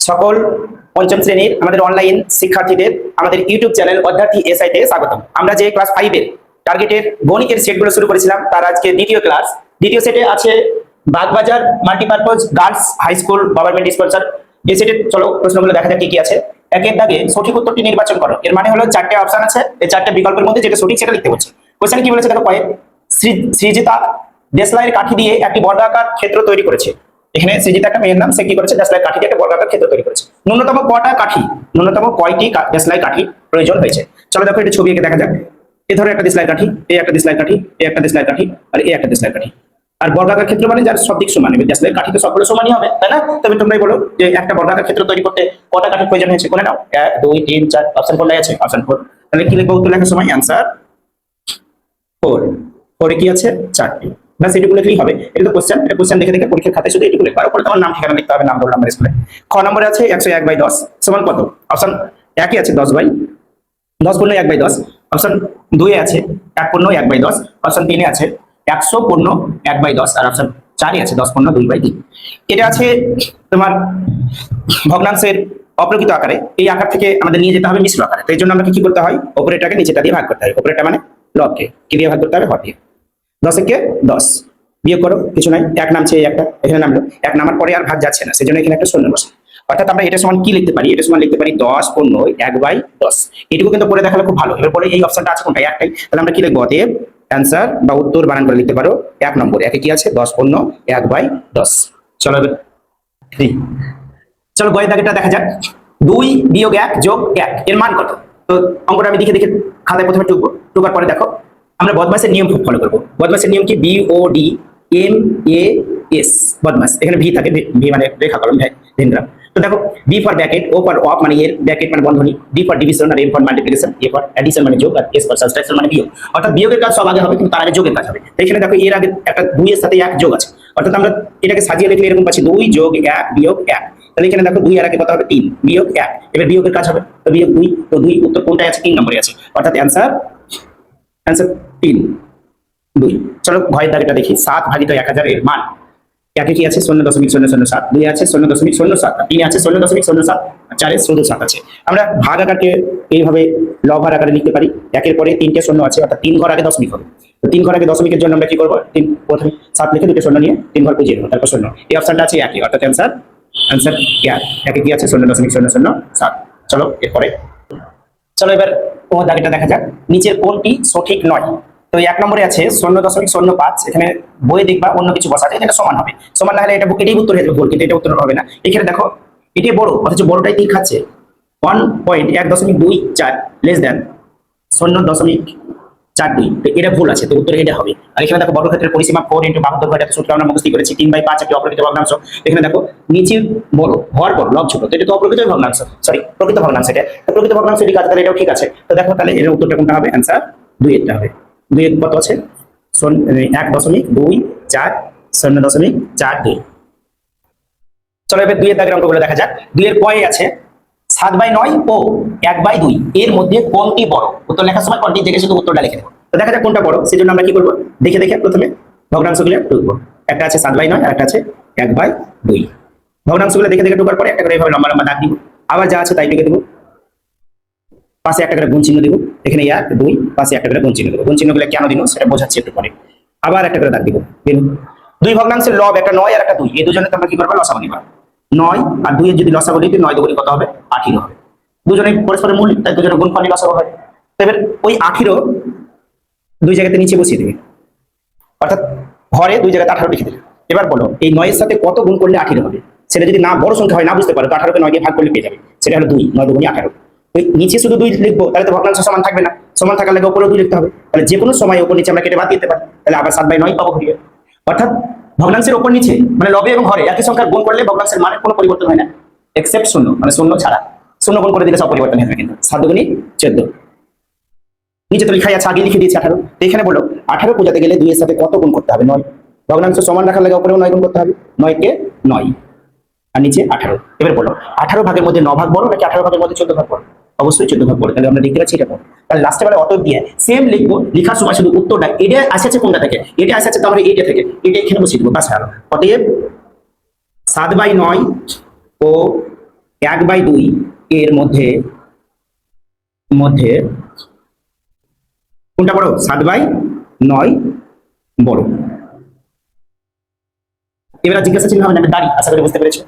সকল পঞ্চম শ্রেণীর আমাদের অনলাইন শিক্ষার্থীদের আমাদের ইউটিউব চ্যানেল অধ্যার্থী এসআই তে স্বাগতম। আমরা যে ক্লাস 5 এর টার্গেটের গণিতের সেটগুলো শুরু করেছিলাম তার আজকে দ্বিতীয় ক্লাস। দ্বিতীয় সেটে আছে Bagbazar multipurpose girls high school government sponsor. এই সেটে চলো প্রশ্নগুলো দেখা যাক কি কি আছে। একের দাগে সঠিক উত্তরটি নির্বাচন করো। এর মানে হলো চারটে অপশন আছে, এই চারটে বিকল্পের মধ্যে যেটা সঠিক সেটা লিখতে বলছে। কোশ্চেনে কি বলেছে দেখো, কয়েক সৃজিতা দেশলাইয়ের কাঠি দিয়ে একটি বর্গাকার ক্ষেত্র তৈরি করেছে। এখানে সৃজিতা একটা মেয়ের নাম, সে কি করেছে দেশলাই কাঠি দিয়ে একটা বর্গাকার ক্ষেত্র তৈরি করেছে। ন্যূনতম কটা কাঠি, ন্যূনতম কয়টি দেশলাই কাঠি প্রয়োজন হয়েছে। চলো দেখো এটা ছবি এঁকে দেখা যাক। এ ধরো একটা দেশলাই কাঠি, এই একটা দেশলাই কাঠি, এই একটা দেশলাই কাঠি, আর এই একটা দেশলাই কাঠি। আর বর্গাকার ক্ষেত্র মানে যার সব দিক সমান, দেশলাই কাঠি তো সবগুলো সমানই হবে, তাই না? তবে তোমরাই বলো যে একটা বর্গাকার ক্ষেত্র তৈরি করতে কটা কাঠির প্রয়োজন হয়েছে, করে নাও। 1 2 3 4, অপশন 4 আছে, অপশন 4। তাহলে কি লিখবো উত্তর লেখার সময়? অ্যান্সার 4। 4 এ কি আছে? 4টি। বাস এটুকু লিখলেই হবে। এটা তো কোশ্চেন, এটা কোশ্চেন দেখে দেখে পরীক্ষার খাতায় শুধু এটুকু লিখবা, আর উপরে তোমার নাম ঠিকানা লিখতে হবে, নাম রোল নাম্বার স্কুলে। খ নম্বরে আছে 101/10 সমান কত? অপশন 1 এ আছে 10 পূর্ণ 1/10, অপশন 2 এ আছে 1 পূর্ণ 1/10, অপশন 3 এ আছে 100 পূর্ণ 1/10, আর অপশন 4 এ আছে 10 পূর্ণ 2/3। এটা আছে তোমার ভগ্নাংশের অপ্রকৃত আকারে। এই আকার থেকে আমাদের নিয়ে যেতে হবে মিশ্র আকারে। তো এই জন্য আমাকে কি করতে হয়? উপরেটাকে নিচেটা দিয়ে ভাগ করতে হয়। উপরেটা মানে লবকে কি দিয়ে ভাগ করতে হবে? হর দিয়ে। 10 একে 10 বিয়োগ করো, কিছু নাই, 1 নামছে, একটা এখানে নামলো। 1 নামার পরে আর ভাগ যাচ্ছে না, সেজন্য এখানে একটা শূন্য বসে। অর্থাৎ আমরা এটা সমান কি লিখতে পারি? এটা সমান লিখতে পারি 10 পূর্ণ 1/10। এটুকু কিন্তু পরে দেখালে খুব ভালো। এবার পরে এই অপশনটা আছে কোনটা? একটাই। তাহলে আমরা কি লিখবো? অতএব অ্যান্সার বা উত্তর বানান করে লিখতে পারো 1 নম্বর। একে কি আছে? 10 পূর্ণ 1/10। চলো এবার চলো গয়ের দাগেটা দেখা যাক। 2 বিয়োগ 1 যোগ 1 এর মান কত? তো অঙ্কটা আমি দেখে দেখে খাতায় প্রথমে টুকবো, টুকার পরে দেখো আমরা বদমাসের নিয়ম ফলো করবো। বদমাসের নিয়ম কি? BODMAS, বদমাস। এখানে ভি থাকে, ভি মানে রেখা কলম, ভেনগ্রাম। তো দেখো, B for bracket, O for of মানে এর, ব্র্যাকেট মানে বন্ধনী, ডি ফর ডিভিশন, আর M for multiplication, A for addition মানে যোগ, আর এস ফর সাবট্রাকশন মানে বিয়োগ। অর্থাৎ বিয়োগের কাজ সব আগে হবে, কিন্তু তার আগে যোগের কাজ হবে। তো এখানে দেখো এর আগে একটা 2 এর সাথে 1 যোগ আছে, অর্থাৎ আমরা এটাকে সাজিয়ে লিখলে এরকম পাচ্ছি 2 যোগ 1 বিয়োগ 1। তাহলে এখানে দেখো 2 এর আগে কত হবে? 3 বিয়োগ 1। এবার বিয়োগের কাজ হবে, তো বিয়োগ 2। তো 2 উত্তর কোনটায় আছে? 3 নম্বরে আছে, অর্থাৎ অ্যান্সার 3 2। চলো ভয়ের দাগেটা দেখি। 7 ভাজিত 1000 এর মান। একে কি আছে? 0.007, 2 আছে 0.07, 3 আছে 0.07, 4 এ শুধু 7 আছে। আমরা ভাগ আকারকে এইভাবে লভার আকারে লিখতে পারি। একের পরে 3টে শূন্য আছে, অর্থাৎ 3 ঘর আগে দশমিক হবে। তো 3 ঘর আগে দশমিকের জন্য আমরা কি করবো? 3 প্রথমে 7 লিখে 2টে শূন্য নিয়ে 3 ঘর বুঝিয়ে দেবো, তারপর শূন্য। এই অপশনটা আছে একই, অর্থাৎ অ্যান্সার একে কি আছে? 0.007। চলো এরপরে চলো এবার ও দাগেটা দেখা যাক। নিচের কোনটি সঠিক নয়? তো 1 নম্বরে আছে 0.05। এখানে বইয়ে দেখবা অন্য কিছু বসাতে, এটা সমান হবে। সমান না হলে এটাই উত্তর হয়ে যাবে ভুল, কিন্তু এটা উত্তর হবে না। এখানে দেখো এটাই বড়, অথচ বড়টাই তীর খাচ্ছে। 1.1.24 লেস দেন 0.42। তো এটা ভুল আছে, তো উত্তর এটা হবে। আর এখানে দেখো বর্গক্ষেত্রের পরিসীমা 4 × বাহুর দৈর্ঘ্য, এটা সূত্র আমরা মুখস্থ করেছি। 3/5 একটি অপ্রকৃত ভগ্নাংশ। এখানে দেখো নিচে বড়, হর বড়, লব ছোট, তো এটা তো অপ্রকৃত ভগ্নাংশ, সরি প্রকৃত ভগ্নাংশ। এটা তো প্রকৃত ভগ্নাংশ, ঠিক আছে, তাহলে এটাও ঠিক আছে। তো দেখো তাহলে এর উত্তরটা কোনটা হবে? অ্যান্সার 2 এরটা হবে। 2 এর কত আছে? 1.24 0.42। চলো এবার 2 এর দাগের অঙ্কগুলো দেখা যাক। 2 এর কয়ে আছে 7/9 ও 1/2 এর মধ্যে কোনটি বড়? উত্তর লেখার সময় কোনটি দেখে শুধু উত্তরটা লিখে দেবো। তো দেখা যাক কোনটা বড়, সেজন্য আমরা কি করবো? দেখে দেখে প্রথমে ভগ্নাংশগুলো টুকবো। একটা আছে 7/9 আর একটা আছে 1/2। ভগ্নাংশগুলো দেখে দেখে টুকার পরে একটা করে এইভাবে লম্বা লম্বা দাগ দিব। আবার যা আছে তাই লিখে দেবো। পাশে একটা করে গুণ চিহ্ন দিব। এখানে 1 2, পাশে একটা করে গুণ চিহ্ন দেবো। গুণ চিহ্নগুলো কেন দিব সেটা বোঝাচ্ছি একটু পরে। আবার একটা করে দাগ দিব। 2 ভগ্নাংশের লব, একটা 9 আর একটা 2, এই দুজনে তোমরা কি করবে? লসাগু নিবা। 9 আর 2 এর যদি লসাগু নিই, 9 দুগুণে কত হবে? 18 হবে। দুজনেই পরস্পরের মূল, তাই দুজনে গুণ করলে লসাগু হয়। এবার ওই 18 দুই জায়গাতে নিচে বসিয়ে দিবে, অর্থাৎ ঘরে 2 জায়গাতে 18 লিখে দিবে। এবার বলো এই 9 এর সাথে কত গুণ করলে 18 হবে? সেটা যদি না বড় সংখ্যা হয়, না বুঝতে পারো, তো 18 কে 9 দিয়ে ভাগ করলে পেয়ে যাবে। সেটা হলো 2, 9 দুগুণে 18। ওই নিচে শুধু 2 লিখবো, তাহলে তো ভগ্নাংশ সমান থাকবে না। সমান থাকার লাগে উপরে 2 লিখতে হবে। তাহলে যে কোনো সময় উপর নিচে আমরা কেটে বাদ দিতে পারি, তাহলে আবার 7/9 পাবো ঘুরিয়ে। অর্থাৎ ভগ্নাংশের উপর নিচে মানে লবে এবং হরে একই সংখ্যার গুণ করলে ভগ্নাংশের মানের কোনো পরিবর্তন হয় না, এক্সেপ্ট শূন্য, মানে শূন্য ছাড়া। শূন্য গুণ করে দিলে সব পরিবর্তন হবে। কিন্তু 7 দুগুণে 14। নিচে তো লেখাই আছে, আগে লিখে দিয়েছি 18। তো এখানে বলো 18 বোঝাতে গেলে 2 এর সাথে কত গুণ করতে হবে? 9। ভগ্নাংশ সমান রাখার লাগে উপরেও 9 গুণ করতে হবে। 9 কে 9 আর নিচে 18। এবার বলো 18 ভাগের মধ্যে 9 ভাগ বড় নাকি 18 ভাগের মধ্যে 14 ভাগ বড়? অবশ্যই 14 ভাগ বড়। তাহলে আমরা লিখতে পাচ্ছি এটা বড়। তাহলে লাস্টে বেলা অতএব দিয়ে সেম লিখবো। লেখার সময় শুধু উত্তরটা এটা আসছে কোনটা থেকে? এটা আসছে তো আমরা এইটা থেকে, এটা এখানে বসিয়ে দেবো, বাস হলো। অতএব 7/9 ও 1/2 এর মধ্যে মধ্যে কোনটা বড়? 7/9 বড়। এবার জিজ্ঞাসা চিহ্ন হবে না, দাঁড়ি। আশা করি বুঝতে পেরেছো।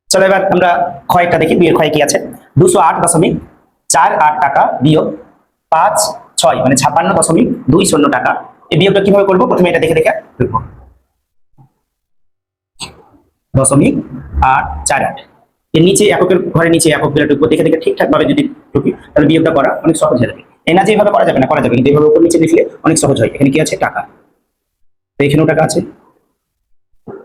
চলো এবার আমরা ক্ষয়টা দেখি। বিয়ের ক্ষয় কি আছে? 208.48 টাকা বিয়োগ 5/6 মানে 56.20 টাকা। এই বিয়োগটা কিভাবে করবো? প্রথমে এটা দেখে দেখে লিখবো। 0.848 এর নিচে এককের ঘরের নিচে একক গুলো ঢুকবো। দেখে দেখে ঠিকঠাক ভাবে যদি ঢুকি তাহলে বিয়োগটা করা অনেক সহজ হয়ে যাবে। এই না যে এইভাবে করা যাবে না, করা যাবে, কিন্তু এইভাবে উপর নিচে লিখলে অনেক সহজ হয়। এখানে কি আছে? টাকা। তো এখানেও টাকা আছে,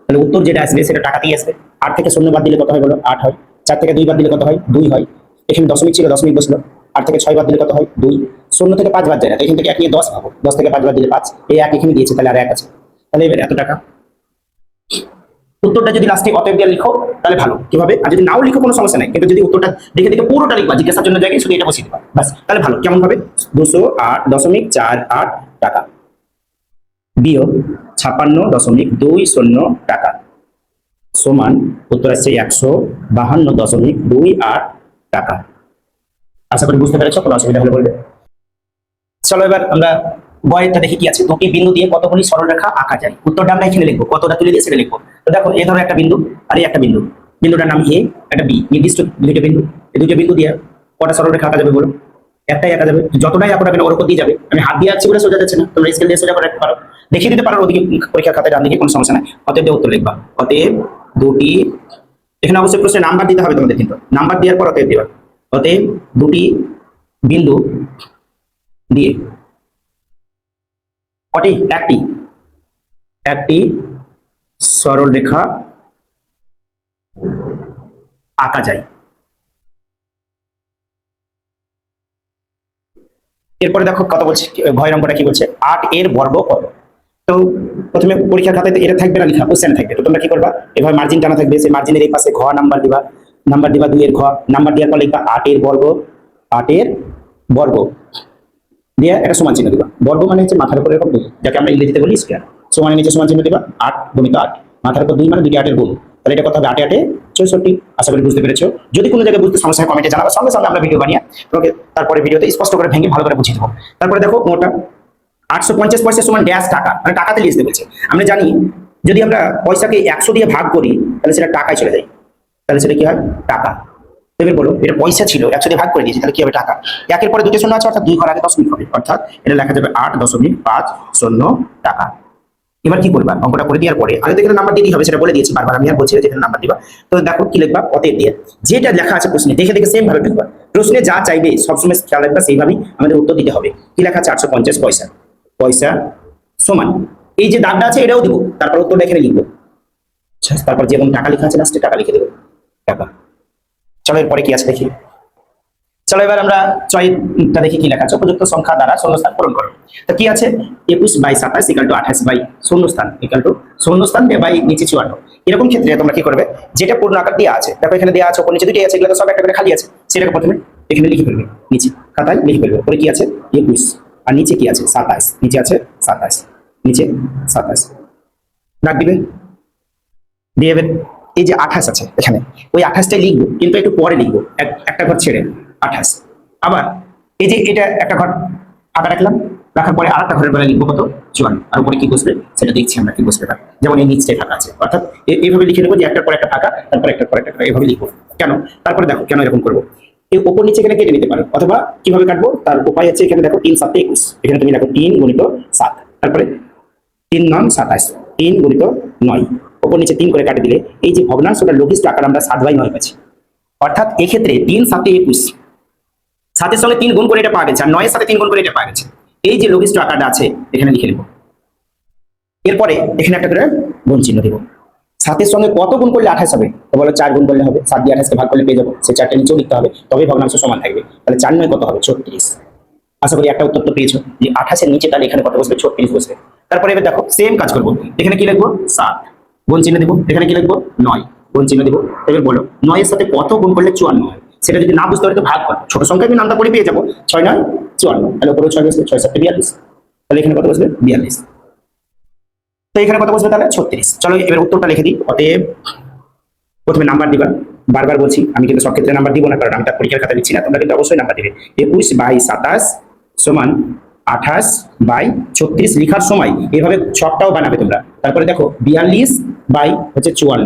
তাহলে উত্তর যেটা আসবে সেটা টাকাতেই আসবে। 8 থেকে 0 বাদ দিলে কত হয় বলো? 8 হয়। 4 থেকে 2 বাদ দিলে কত হয়? 2 হয়। এখানে দশমিক ছিল, দশমিক বসলো। 8 থেকে 6 বাদ দিলে কত হয়? 2। 0 থেকে 5 বাদ যায় না, এখান থেকে 1 নিয়ে 10 পাবো। 10 থেকে 5 বাদ দিলে 5। এই 1 এখানে দিয়েছে, তাহলে আর 1 আছে। তাহলে এবার এত টাকা। উত্তরটা যদি লাস্টে অতএব দিয়ে লিখো তাহলে ভালো। কিভাবে? আর যদি নাও লিখো কোনো সমস্যা নাই, কিন্তু যদি উত্তরটা দেখে দেখে পুরোটা লিখবা, জিজ্ঞাসার জন্য জায়গায় শুধু এটা বসিয়ে দিবা, বাস, তাহলে ভালো। কেমন হবে? 208.48 টাকা বিয়োগ 56.20 টাকা সমান উত্তর আসছে 152.28 টাকা। আশা করি বুঝতে পেরেছো, কোনো অসুবিধা হলে বলবে। চলো এবার আমরা বয়েরটা দেখি কি আছে। দুটি বিন্দু দিয়ে কতগুলি সরলরেখা আঁকা যায়? উত্তরটা আমরা এখানে লিখবো, কতটা তুলে দিয়ে সেটা লিখবো। তো দেখো, এই ধরো একটা বিন্দু আর এই একটা বিন্দু, বিন্দুটার নাম এ, একটা বি, নির্দিষ্ট দুইটা বিন্দু। এই দুটো বিন্দু দিয়ে কটা সরলরেখা আঁকা যাবে বলো? একটাই আঁকা যাবে। যতটাই আঁকো না কেন ওর উপর দিয়ে যাবে। আমি হাত দিয়ে আঁকছি বলে সোজা যাচ্ছে না, তোমরা স্কেল দিয়ে সোজা করে রাখতে পারো, দেখিয়ে দিতে পারো ওদিকে পরীক্ষার খাতায় ডান দিকে, কোনো সমস্যা নাই। অতএব উত্তর লিখবা। অতএব দুটি, এখানে অবশ্যই প্রশ্নে নাম্বার দিতে হবে তোমাদের, কিন্তু নাম্বার দেওয়ার পর অতএব দেবা। অতএব দুটি বিন্দু দিয়ে কটি? একটি সরল রেখা আঁকা যায়। এরপরে দেখো কত বলছে, ঘয় নম্বরটা কি বলছে? 8 এর বর্গ কত? তো প্রথমে পরীক্ষার খাতায় এটা থাকবে না লেখা, কোশ্চেনে থাকবে। তো তোমরা কি করবা? এভাবে মার্জিন টানা থাকবে, সেই মার্জিনের এই পাশে ঘ নাম্বার দিবা, 2 এর ঘ নাম্বার দেওয়ার পর লিখবা 8 এর বর্গ। 8 এর বর্গ দিয়ে একটা সমান চিহ্ন দিবা। বর্গ মানে হচ্ছে মাথার উপরে এরকম 2, যাকে আমরা ইংরেজিতে বলি স্কয়ার। সমানের নিচে সমান চিহ্ন দিবা। 8 গুণিত 8, মাথার উপর 2 মানে 2টি 8 এর গুণ। তাহলে এটা কত হবে? 8 8 64। আশা করি বুঝতে পেরেছো। যদি কোনো জায়গায় বুঝতে সমস্যা হয় কমেন্টে জানাবো, সঙ্গে সঙ্গে আমরা ভিডিও বানিয়ে তোমাকে তারপরে ভিডিওতে স্পষ্ট করে ভেঙে ভালো করে বুঝিয়ে দেবো। তারপরে দেখো মোটা 850 পয়সা সমান ড্যাশ টাকা, মানে টাকাতে লিখতে বলছে। আমরা জানি যদি আমরা পয়সাকে 100 দিয়ে ভাগ করি তাহলে সেটা টাকায় চলে যায়, তাহলে সেটা কি হয়? টাকা। এবার বলো, এটা পয়সা ছিল, 100 দিয়ে ভাগ করে দিয়েছি, তাহলে কি হবে? টাকা। একের পরে দুটো শূন্য আছে, অর্থাৎ 2 ঘর আগে দশমিক হবে, অর্থাৎ এটা লেখা যাবে 8.50 টাকা। এবার কি করবা? অঙ্কটা করে দেওয়ার পরে আগে থেকে নাম্বার দিয়ে হবে, সেটা বলে দিয়েছি বারবার, আমি আর বলছি যেখানে নাম্বার দিবা। তো দেখো কি লিখবা? অতএব দিয়ে যেটা লেখা আছে প্রশ্নে দেখে দেখে সেম ভাবে লিখবা। প্রশ্নে যা চাইবে সবসময় খেয়াল রাখবা, সেইভাবেই আমাদের উত্তর দিতে হবে। কি লেখা আছে? 850 পয়সা। পয়সা সমান এই যে দাগটা আছে এটাও দিব, তারপর উত্তরটা এখানে লিখবো। তারপর যেমন টাকা লেখা আছে লাস্টে টাকা লিখে দেবো, টাকা। চলো এরপরে কি আছে দেখি। চলো এবার আমরা চয়টা দেখি কি লেখা আছে। উপযুক্ত সংখ্যা দ্বারা শূন্যস্থান পূরণ করো। তো কি আছে? 21/27 = 28 শূন্যস্থান শূন্যস্থান বাই নিচে 54। এরকম ক্ষেত্রে তোমরা কি করবে? যেটা পূর্ণ আকার দেওয়া আছে, দেখো এখানে দেওয়া আছে, উপর নিচে দুটোই আছে, এগুলো সব একটা করে খালি আছে, সেটাকে প্রথমে এখানে লিখে ফেলবে, নিচে খাতায় লিখে ফেলবে। উপরে কি আছে? 21, আর নিচে কি আছে? 27, নিচে আছে 27, নিচে 27 দাগ দিবে। দিয়ে এই যে 28 আছে এখানে, ওই 28টাই লিখবো, কিন্তু একটু পরে লিখবো, একটা ঘর ছেড়ে 28। আবার এই যে এটা একটা ঘর ফাঁকা রাখলাম, রাখার পরে আরেকটা ঘরের বেলা লিখবো কত? 54। আর উপরে কি বসবে সেটা দেখছি আমরা, কি বসবে তার, যেমন এই নিচটাই ফাঁকা আছে, অর্থাৎ এইভাবে লিখে নেবো যে একটার পর একটা ফাঁকা, তারপর একটার পর একটা ফাঁকা, এইভাবে লিখবো। কেন? তারপরে দেখো কেন এরকম করবো। এই উপর নিচে এখানে কেটে নিতে পারো, অথবা কিভাবে কাটবো তার উপায় আছে। এখানে দেখো 3 7 21, এখানে তুমি দেখো 3 গুণিত 7, তারপরে 3 9 27, 3 গুণিত 9, উপর নিচে 3 করে কাটে দিলে এই যে ভগ্নাংশটা লঘিষ্ঠ আকার আমরা 7/9 পাচ্ছি। অর্থাৎ এক্ষেত্রে 3 7 21, 7-এর সঙ্গে 3 গুণ করে এটা পাওয়া গেছে, আর 9-এর সাথে 3 গুণ করে এটা পাওয়া গেছে। এই যে লঘিষ্ঠ আকারটা আছে এখানে লিখে নেব। এরপরে এখানে একটা করে গুণ চিহ্ন দেব। 7-এর সঙ্গে কত গুণ করলে 28 হবে? তো বলো 4 গুণ করলে হবে। 7 দিয়ে 28 কে ভাগ করলে পেয়ে যাবো, সেই 4টা নিচেও লিখতে হবে, তবে ভগ্নাংশ সমান থাকবে। তাহলে 4 9 কত হবে? 36। আশা করি একটা উত্তর তো পেয়েছো যে 28-এর নিচে তাহলে এখানে কত বসবে? 36 বসবে। তারপরে এবার দেখো সেম কাজ করবো, এখানে কি লিখবো? 7 গুণ চিহ্ন দেবো, এখানে কি লিখবো? 9 গুণ চিহ্ন দেবো। এবার বলো 9-এর সাথে কত গুণ করলে 54 হয়? সেটা যদি না বুঝতে পারি তো ভাগ করো, ছোট সংখ্যা আমি নামটা পড়ে পেয়ে যাবো। 6 9 54, তাহলে উপরে 6 বসবে, 6 7 42, তাহলে এখানে কত বসবে? 42। তো এখানে কত বসবে? তাহলে 36। চলো এবার উত্তরটা লিখে দিই। অতএব প্রথমে নাম্বার দিবা, বারবার বলছি, আমি কিন্তু সব ক্ষেত্রে নাম্বার দিব না, কারণ আমি তার পরীক্ষার খাতা দিচ্ছি না, তোমরা কিন্তু অবশ্যই নাম্বার দিবে। 21/27 সমান 28/36 লেখার সময় এইভাবে ছকটাও বানাবে তোমরা। তারপরে দেখো 42/54,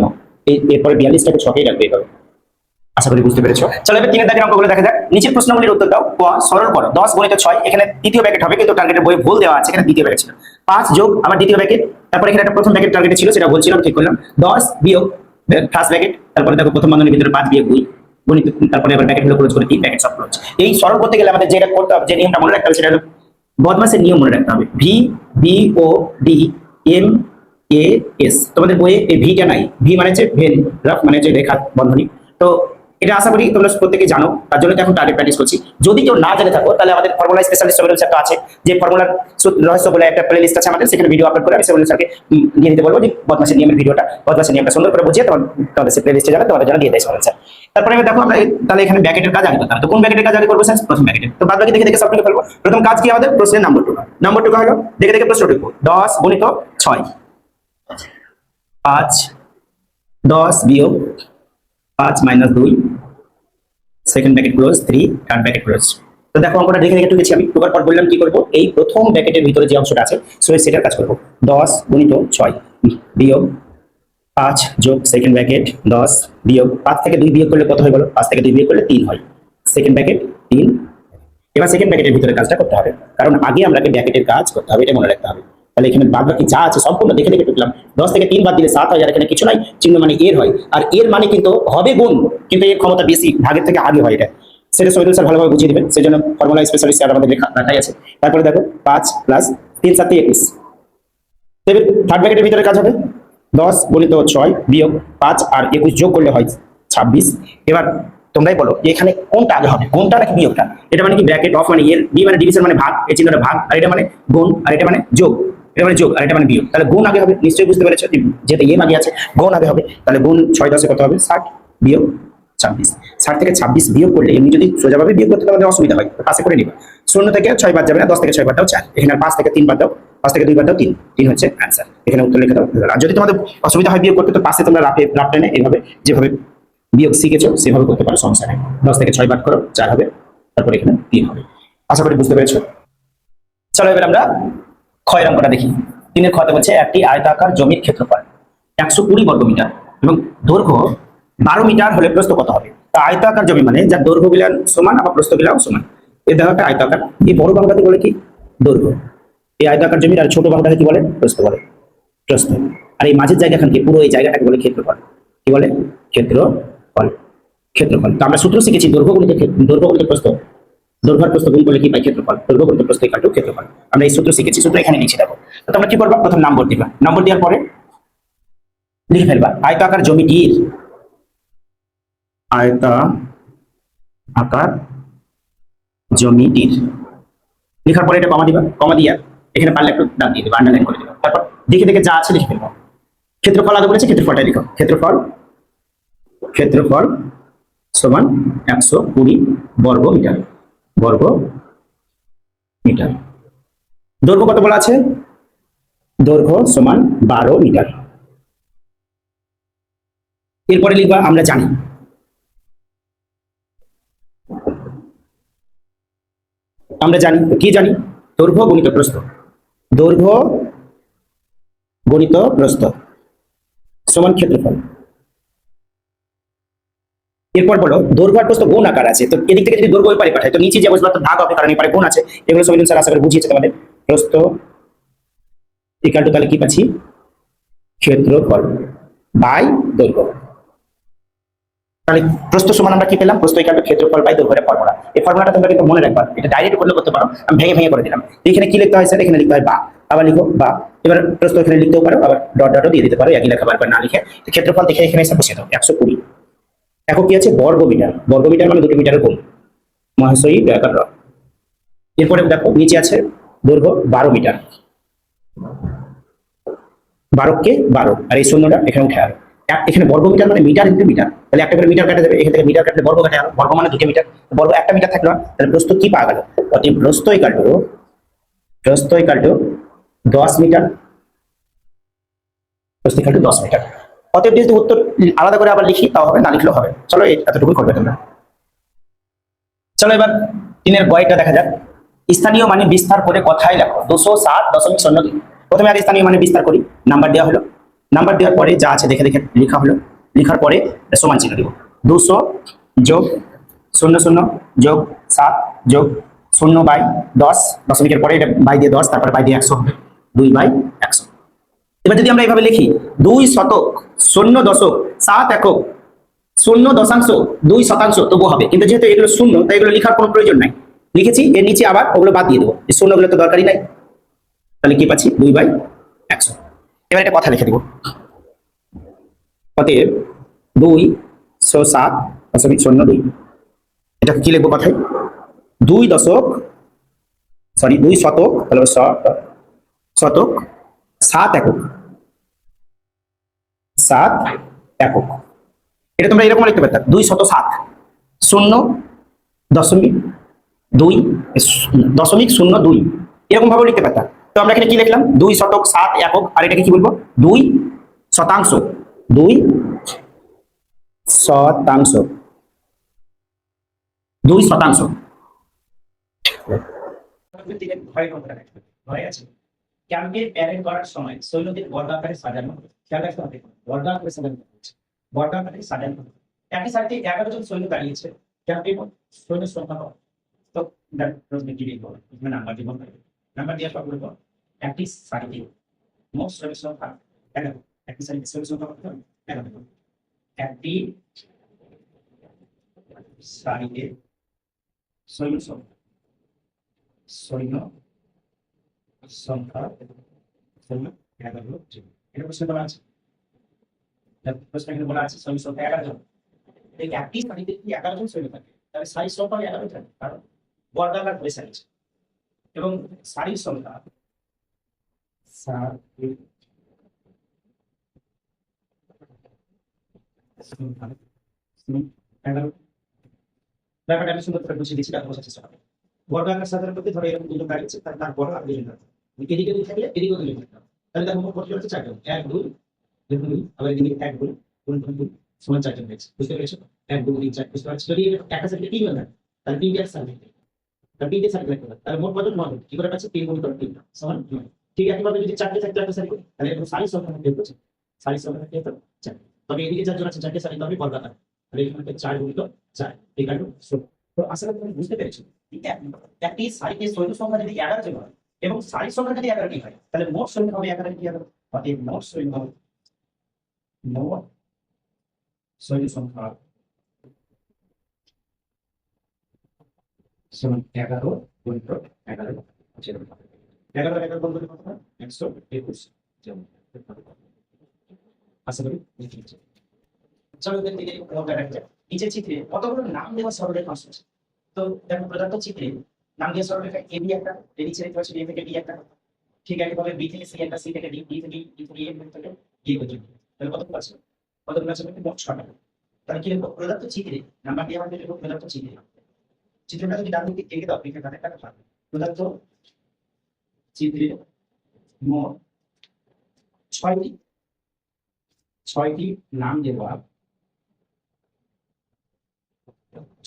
এরপরে 42টাকে ছকেই রাখবে এইভাবে। আশা করি বুঝতে পেরেছো। চলো এবার 3 দাগের অঙ্কগুলো দেখা যাক। নিচের প্রশ্নগুলির উত্তর দাও। ক, সরল করো 10 × 6, এখানে তৃতীয় ব্র্যাকেট হবে কিন্তু টার্গেটের বইয়ে ভুল দেওয়া আছে, এখানে দ্বিতীয় ব্র্যাকেট ছিল। 5 যোগ আবার দ্বিতীয় ব্র্যাকেট, তারপরে এখানে একটা প্রথম ব্র্যাকেট টার্গেটে ছিল, সেটা বলছিলাম ঠিক করলাম। 10 বিয়োগ ফার্স্ট ব্র্যাকেট, তারপরে দেখো প্রথম বন্ধনীর ভিতরে 5 বিয়োগ 2 গণিত, তারপরে আবার ব্র্যাকেট গুলো ক্লোজ করে 3 ব্র্যাকেট সব ক্লোজ। এই সরল করতে গেলে আমাদের যেটা করতে হবে, যে নিয়মটা মনে রাখতে হবে, সেটা হলো বদমাসের নিয়ম মনে রাখতে হবে। V, B O D, M A S. তোমাদের বইয়ে এই ভিটা নাই। ভি মানে হচ্ছে ভেন, রাফ মানে হচ্ছে রেখা বন্ধনী। তো এটা আশা করি তোমরা প্রত্যেকে জানো, তার জন্য তো এখন টার্গেট প্র্যাকটিস করছি। যদি কেউ না জেনে থাকো, তাহলে আমাদের ফর্মুলা স্পেশালিস্ট সৌরভ স্যার তো আছে, যে ফর্মুলার রহস্য বলে একটা প্লে লিস্ট আছে আমাদের, সেখানে ভিডিও আপলোড করে আমি সৌরভ স্যারকে দিয়ে দিতে বলবো যে বদমাসের নিয়মের ভিডিওটা, বদমাসের নিয়মটা সুন্দর করে বুঝিয়ে তোমাদের প্লে লিস্টে যাবে, তোমাদের জন্য দিয়ে দেয় সৌরভ স্যার। তারপরে দেখো আমরা তাহলে এখানে ব্র্যাকেটের কাজ আগে করতে হবে। তো কোন ব্র্যাকেটের কাজ আগে করবো স্যার? প্রথম ব্র্যাকেটের। তো বাদ বাকি দেখে দেখে সব করে ফেলবো। প্রথম কাজ কি আমাদের? প্রশ্নের নম্বর টুকা। নম্বর টুকা হলো দেখে দেখে প্রশ্ন টুকু 10 × 6, 5 10 বিয়োগ 5 - 2, second bracket close 3, third bracket close. তো দেখো অঙ্কটা দেখে দেখে টুকেছি আমি। টুকার পর বললাম কি করব, এই প্রথম ব্র্যাকেটের ভিতরে যে অংশটা আছে সেটার কাজ করব। 10 × 6 বিয়োগ 5 যোগ সেকেন্ড ব্র্যাকেট 10 বিয়োগ 5 থেকে 2 বিয়োগ করলে কত হয়ে গেল? 5 থেকে 2 বিয়োগ করলে 3 হয়, সেকেন্ড ব্র্যাকেট 3। এবার সেকেন্ড ব্র্যাকেটের ভিতরে কাজটা করতে হবে, কারণ আগে আমাকে ব্র্যাকেটের কাজ করতে হবে, এটা মনে রাখতে হবে। তাহলে এখানে বাদ বাকি যা আছে সম্পূর্ণ দেখে দেখে টুকলাম। 10 থেকে 3 বাদ দিলে 7 হয়, আর এখানে কিছু নাই, চিহ্ন মানে এর হয়, আর এর মানে কিন্তু হবে গুণ, কিন্তু এর ক্ষমতা বেশি, ভাগের থেকে আগে হয় এটা। সেটা সৈয়দ স্যার ভালোভাবে বুঝিয়ে দিবেন, সেই জন্য ফর্মুলা স্পেশালিস্ট স্যার আমাদের রাখাই আছে। তারপরে দেখো 5 + 3 × 7 = 21। তবে থার্ড ব্র্যাকেটের ভিতরে কাজ হবে 10 × 6 বিয়োগ 5 আর 21 যোগ করলে হয় 26। এবার তোমরাই বলো এখানে কোনটা আগে হবে, কোনটা নাকি বিয়োগটা? এটা মানে কি ব্র্যাকেট অফ মানে এর, বি মানে ডিভিশন মানে ভাগ, এই চিহ্নটা ভাগ, আর এটা মানে গুণ, আর এটা মানে যোগ, এটা মানে যোগ, আর এটা মানে বিয়োগ। তাহলে গুণ আগে হবে, নিশ্চয়ই বুঝতে পেরেছো, যেটা এম আগে আছে, গুণ আগে হবে। তাহলে গুণ 6 × 10 কত হবে? 60 বিয়োগ 26। 60 থেকে 26 বিয়োগ করলে, এমনি যদি সোজাভাবে বিয়োগ করতে আমাদের অসুবিধা হয়, পাশে করে নিবা। 0 থেকে 6 বাদ যাবে না, 10 থেকে 6 বাদ দাও 4, এখানে 5 থেকে 3 বাদ দাও, 5 থেকে 2 বাদ দাও 3, 3 হচ্ছে অ্যান্সার। এখানে উত্তর লিখে দাও। আর যদি তোমাদের অসুবিধা হয় বিয়োগ করতে, তো পাশে তোমরা রাফ টেনে এইভাবে যেভাবে বিয়োগ শিখেছো সেভাবে করতে পারো, সমস্যা নেই। 10 থেকে 6 বাদ করো, 4 হবে, তারপর এখানে 3 হবে। আশা করি বুঝতে পেরেছো। চলো এবার আমরা ক্ষয়ের অঙ্কটা দেখি। 3-এর ক্ষতে বলছে একটি আয়তাকার জমির ক্ষেত্রফল 120 বর্গমিটার এবং দৈর্ঘ্য 12 মিটার হলে প্রস্থ কত হবে? তা আয়তাকার জমি মানে যার দৈর্ঘ্য বিলান সমান আবার প্রস্থ বিলাও সমান। এই দেখো একটা আয়তাকার, এই বড় বাহুটাকে বলে কি? দৈর্ঘ্য। এই আয়তাকার জমির আর ছোট বাহুটাকে কি বলে? প্রস্থ বলে, প্রস্থ। আর এই মাঝের জায়গাখানকে, পুরো এই জায়গাটাকে বলে ক্ষেত্রফল। কি বলে? ক্ষেত্রফল। ক্ষেত্রফল। তো আমরা সূত্র শিখেছি দৈর্ঘ্য গুণিত প্রস্থ, দৈর্ঘ্য আর প্রস্থ গুণ করলে কি পাই? ক্ষেত্রফল। দৈর্ঘ্য গুণিত প্রস্থ = ক্ষেত্রফল। আমরা এই সূত্র শিখেছি, সূত্র এখানে লিখে দেবো। তো তোমরা কি করবা? প্রথম নম্বর দিবা, নম্বর দেওয়ার পরে লিখে ফেলবা আয়তাকার জমিটির, আয়তাকার জমিটির লেখার পরে এটা কমা দিবা, কমা দিয়া এখানে পারলে একটু দাগ দিয়ে দিবা, আন্ডারলাইন করে দিবা। তারপর দেখে দেখে যা আছে লিখে ফেলবা। ক্ষেত্রফল আগে বলেছে, ক্ষেত্রফলটা লিখো। ক্ষেত্রফল সমান 120 বর্গ মিটার। দৈর্ঘ্য কত বলা আছে? দৈর্ঘ্য সমান 12 মিটার। এরপরে লিখবা আমরা জানি, কি জানি? দৈর্ঘ্য গুণিত প্রস্থ, দৈর্ঘ্য গুণিত প্রস্থ সমান ক্ষেত্রফল। এরপর বলো দৈর্ঘ্য আর প্রস্থ গুণ আকার আছে, তো এদিক থেকে যদি দৈর্ঘ্য ওই পারে পাঠায়, তো নিচে যে বসবা তো ভাগ হবে, কারণ এই পারে গুণ আছে। এগুলো সব স্যার আশা করে বুঝিয়েছে তোমাদের। প্রস্থ = তাহলে কি পাচ্ছি? ক্ষেত্রফল বাই দৈর্ঘ্য। তাহলে প্রস্থ সমান আমরা কি পেলাম? প্রস্থ = ক্ষেত্রফল বাই দৈর্ঘ্যের ফর্মুলা। এই ফর্মুলাটা তোমরা কিন্তু মনে রাখবা, এটা ডাইরেক্ট করলে করতে পারো, আমি ভেঙে ভেঙে করে দিলাম। এখানে কি লিখতে হয় স্যার? এখানে লিখতে হয় বা, আবার লিখো বা। এবার প্রস্থ এখানে লিখতেও পারো, আবার ডট ডটও দিয়ে দিতে পারো, একই লেখা বারবার না লিখে। ক্ষেত্রফল দেখে এখানে এসে বসিয়ে দাও 120। একক কি আছে? বর্গমিটার। বর্গমিটার মানে 2 মিটারের গুণ, মহাশয়ী ব্যাকার। এরপরে দেখো নিচে আছে দৈর্ঘ্য 12 মিটার, 12 কে 12, আর এই শূন্যটা এখানে উঠে আসবে। এখানে বর্গমিটার মানে মিটার ইন্টু মিটার, তাহলে একটা করে মিটার কাটা যাবে, এখান থেকে মিটার কাটলে বর্গ কাটা যাবে, বর্গ মানে 2 মিটার, বর্গ 1 মিটার থাকলো, তাহলে প্রস্থ কি পাওয়া গেল? অতএব প্রস্থ = 10 মিটার। প্রস্থ = 10 মিটার। অতএব যদি উত্তর আলাদা করে আবার লিখি তাও হবে, না লিখলেও হবে। চলো এতটুকুই করবে তোমরা। চলো এবার 3-এর বইটা দেখা যাক। স্থানীয় মানে বিস্তার করে কথায় লেখো 207.02। প্রথমে আগে স্থানীয় মানে বিস্তার করি, নাম্বার দেওয়া হলো, নাম্বার দেওয়ার পরে যা আছে দেখে দেখে লেখা হলো, লেখার পরে সমান চিহ্ন দিব। 200 যোগ 00 যোগ 7 যোগ 0/10, দশমিকের পরে এটা বাই দিয়ে 10, তারপরে বাই দিয়ে 100 হবে, 2/100। এবার যদি আমরা এইভাবে লিখি 2 শতক 0.7 একক 0.2 শতাংশ তবু হবে, কিন্তু যেহেতু এগুলো শূন্য তাই এগুলো লেখার কোনো প্রয়োজন নাই। লিখেছি, এর নিচে আবার ওগুলো বাদ দিয়ে দেবো, এই শূন্যগুলো তো দরকারই নাই। তাহলে কি পাচ্ছি 2/100। এবার একটা কথা লিখে দেবো, অতএব 207.02। এটা কি লিখবো কথায়? 2 শতক, তাহলে শতক 7 একক, 7 একক। এটা তোমরা এরকম লিখতে পারতা, 207 0.2 এরকম ভাবে লিখতে পারতা। তো আমরা এখানে কি লিখলাম? 2 শতক 7 একক, আর এটাকে কি বলবো? 2 শতাংশ, 2 শতাংশ, 2 শতাংশ। ক্যাম্পে প্যারেড করার সময় সৈন্যদের বর্গাকারে সাজানো, খেয়াল রাখতে হবে, বর্গাকারে সাজানো হচ্ছে, বর্গাকারে সাজানো। একই সারিতে 11 জন সৈন্য দাঁড়িয়েছে, ক্যাম্পে সৈন্য সংখ্যা কত? তো কি লিখবো? নাম্বার দিব, নাম্বার দিয়ে সব বলবো। একটি সারিতে মোট সৈন্য সংখ্যা 11, একটি সারিতে সৈন্য সংখ্যা কত? 11। একটি সারিতে সৈন্য সংখ্যা, সৈন্য সংখ্যা 11 জন। এটা প্রশ্ন বলা আছে, প্রশ্ন এখানে বলা আছে সৈন্য সংখ্যা 11 জন। এই একটি সারিতে কি 11 জন সৈন্য থাকে? তাহলে সারি সংখ্যা 11 থাকে, কারণ বর্গাকার করে সারিছে। এবং সারির সংখ্যা, সারির সংখ্যা 11। ব্যাপারটা আমি সুন্দর করে বুঝিয়ে দিচ্ছি, তার বোঝার চেষ্টা করো। বর্গাকার সাজানোর মধ্যে ধরো এরকম দুটো দাঁড়িয়েছে, তার বড় আর দুজন থাকবে, এদিকে 2 থাকলে এদিকে 2 থাকবে, তাহলে দেখো মোট কত হচ্ছে? 4 জন। 1 2 2, আবার এদিকে 1 2 2 সমান 4 জন হয়েছে। বুঝতে পেরেছো? 1 2 3 4 বুঝতে পারছো? যদি একটা সাইডে 3 জন থাকে তাহলে 3 এর সাইডে, তাহলে 3 এর সাইডে রাখতে হবে, তাহলে মোট কত? 9। কি করে পাচ্ছি? 3 গুণ করে 3 সমান 9। ঠিক একইভাবে যদি 4টে থাকতে একটা সারি করি, তাহলে এরকম সারি সংখ্যা বের করছি, সারি সংখ্যা থাকে তো 4। তবে এদিকে 4 জন আছে, 4টে সারি তবে বর্গাকার, তাহলে এখানে 4 গুণিত 4, এই কারণে 16। তো আসলে তুমি বুঝতে পেরেছো, একটি সারিতে সৈন্য সংখ্যা যদি 11 জন হয় এবং সারির সংখ্যা যদি 11টি হয়, তাহলে মোট সৈন্য হবে 11 কি হবে? অতএব মোট সৈন্য হবে, মোট সৈন্য সংখ্যা সমান 11 গুণিত 11, 11 গুণ করলে কত হয়? 121। আশা করি বুঝতে পেরেছো। চলো দেখতে গেলে নিচের চিত্রে কতগুলো নাম দেওয়া সরলরেখা আছে। তো দেখো প্রদত্ত চিত্রে নাম দেওয়া সরলরেখা এ বি একটা, এর নিচে দেখতে পাচ্ছি এ থেকে বি একটা, ঠিক একইভাবে বি থেকে সি একটা, সি থেকে ডি, ডি থেকে ই থেকে এ থেকে ডি পর্যন্ত। তাহলে কতগুলো আছে? কতগুলো আছে? মোট 6টা। তাহলে কি লিখবো? প্রদত্ত চিত্রে নাম্বার দিয়ে আমাদের লিখবো প্রদত্ত চিত্রে। চিত্রটা যদি ডান দিকে এগিয়ে দাও, এখানে একটা থাকবে। প্রদত্ত চিত্রে মোট 6টি নাম দেওয়া,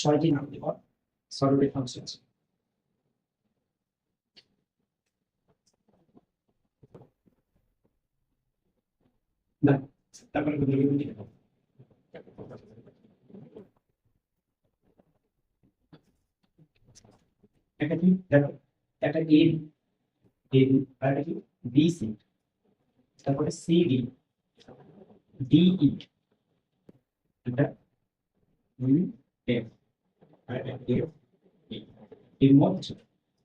6টি নাম দেওয়া সরলরেখা অংশ আছে। তারপরে একটা কি দেখো, একটা এ বি, আর একটা কি বি সি, তারপরে সি ডি, ডি ই, এটা এফ, আর এটা এফ ই। এর মধ্যে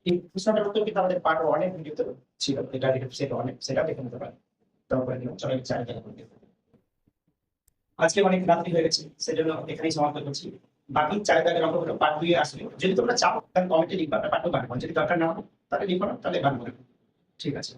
এই প্রশ্নটার উত্তর কিন্তু আমাদের পার্ট 1 এর ভিডিওতে ছিল, এটা সেটা অনেক, সেটা দেখে নিতে পারেন। তারপরে চলো চাই দেখা করতে। আজকে অনেক রাত্রি হয়ে গেছে, সেজন্য এখানেই সমাপ্ত করছি। বাকি 4 দাগের অঙ্কগুলো পার্ট 2 এ আসলে যদি তোমরা চাও তাহলে কমেন্টে লিখবা, পার্ট 2 বানাবো। যদি দরকার না হয় তাহলে লিখো না, তাহলে বানাবো। ঠিক আছে।